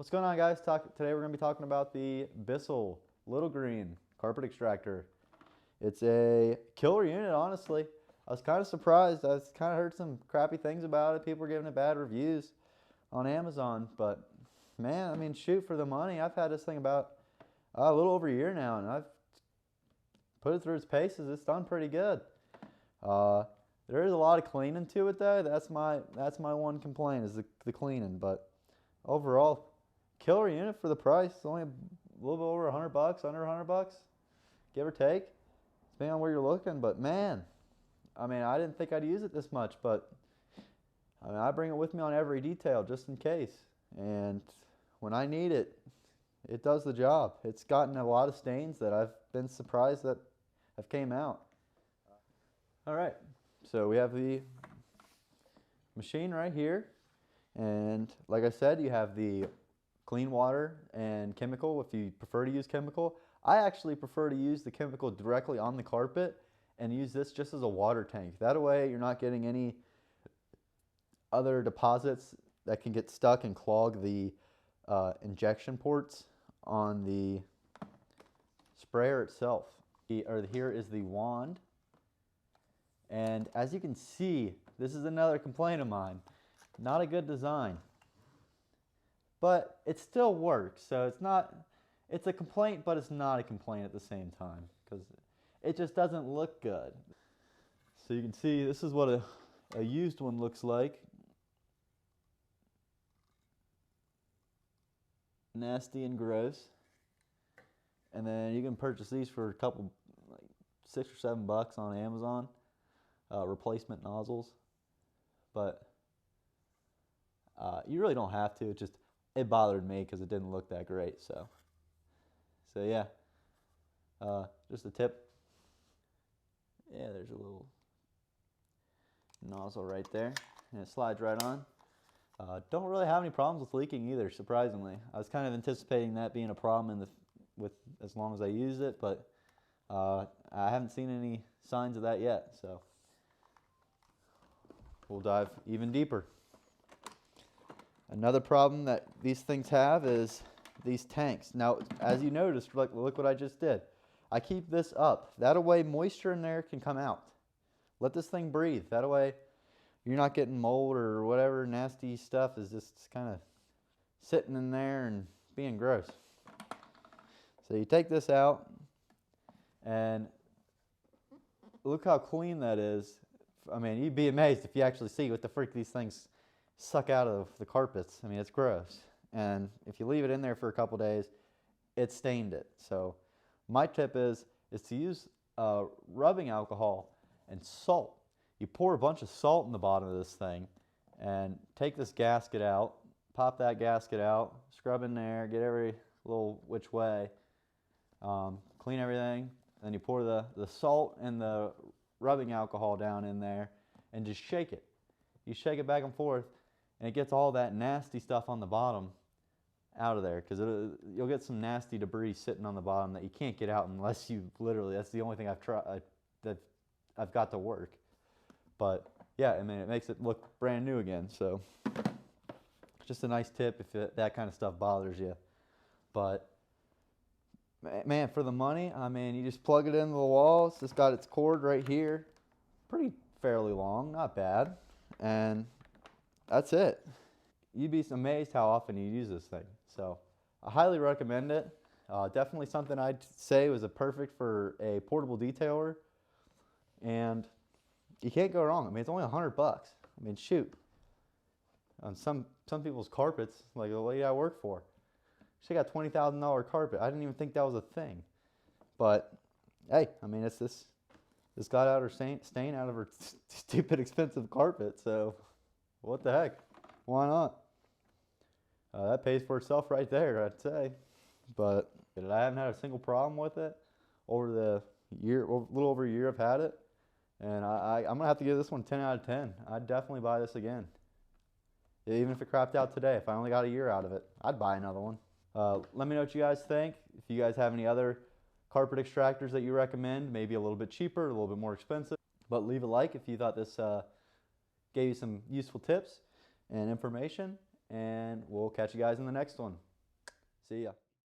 What's going on, guys? Today we're going to be talking about the Bissel Little Green Carpet Extractor. It's a killer unit, honestly. I was kind of surprised. I kind of heard some crappy things about it. People were giving it bad reviews on Amazon. But, man, I mean, shoot, for the money. I've had this thing about a little over a year now, and I've put it through its paces. It's done pretty good. There is a lot of cleaning to it, though. That's my one complaint is the cleaning. But overall, killer unit for the price. It's only a little bit over $100, under $100, give or take, depending on where you're looking. But man, I mean, I didn't think I'd use it this much, but I mean, I bring it with me on every detail just in case. And when I need it, it does the job. It's gotten a lot of stains that I've been surprised that have came out. All right, so we have the machine right here. And like I said, you have the clean water and chemical if you prefer to use chemical. I actually prefer to use the chemical directly on the carpet and use this just as a water tank. That way you're not getting any other deposits that can get stuck and clog the injection ports on the sprayer itself. Here is the wand. And as you can see, this is another complaint of mine. Not a good design. But it still works, so it's a complaint, but it's not a complaint at the same time, because it just doesn't look good. So you can see this is what a used one looks like. Nasty and gross. And then you can purchase these for a couple, like $6 or $7 on Amazon. Replacement nozzles. But you really don't have to. It bothered me because it didn't look that great. So yeah, just a tip. Yeah, there's a little nozzle right there, and it slides right on. Don't really have any problems with leaking either, surprisingly. I was kind of anticipating that being a problem with as long as I use it, but I haven't seen any signs of that yet. So we'll dive even deeper. Another problem that these things have is these tanks. Now, as you noticed, look what I just did. I keep this up. That way moisture in there can come out. Let this thing breathe. That way you're not getting mold or whatever nasty stuff is just kind of sitting in there and being gross. So you take this out and look how clean that is. I mean, you'd be amazed if you actually see what the freak these things suck out of the carpets. I mean, it's gross. And if you leave it in there for a couple days, it stained it. So my tip is to use rubbing alcohol and salt. You pour a bunch of salt in the bottom of this thing and take this gasket out, pop that gasket out, scrub in there, get every little which way, clean everything. Then you pour the salt and the rubbing alcohol down in there and just shake it. You shake it back and forth, and it gets all that nasty stuff on the bottom out of there, because you'll get some nasty debris sitting on the bottom that you can't get out unless you literally, that's the only thing that I've got to work. But yeah, I mean, it makes it look brand new again. So just a nice tip if that kind of stuff bothers you. But man, for the money, I mean, you just plug it into the wall. It's just got its cord right here, fairly long, not bad. And that's it. You'd be amazed how often you use this thing. So I highly recommend it. Definitely something I'd say was perfect for a portable detailer. And you can't go wrong. I mean, it's only $100. I mean, shoot. On some people's carpets, like the lady I work for, she got $20,000 carpet. I didn't even think that was a thing. But hey, I mean, it's this got out her stain out of her stupid expensive carpet, so what the heck? Why not? That pays for itself right there, I'd say. But I haven't had a single problem with it over the year, a little over a year I've had it. And I'm going to have to give this one 10 out of 10. I'd definitely buy this again. Even if it crapped out today, if I only got a year out of it, I'd buy another one. Let me know what you guys think. If you guys have any other carpet extractors that you recommend, maybe a little bit cheaper, a little bit more expensive. But leave a like if you thought this gave you some useful tips and information, and we'll catch you guys in the next one. See ya.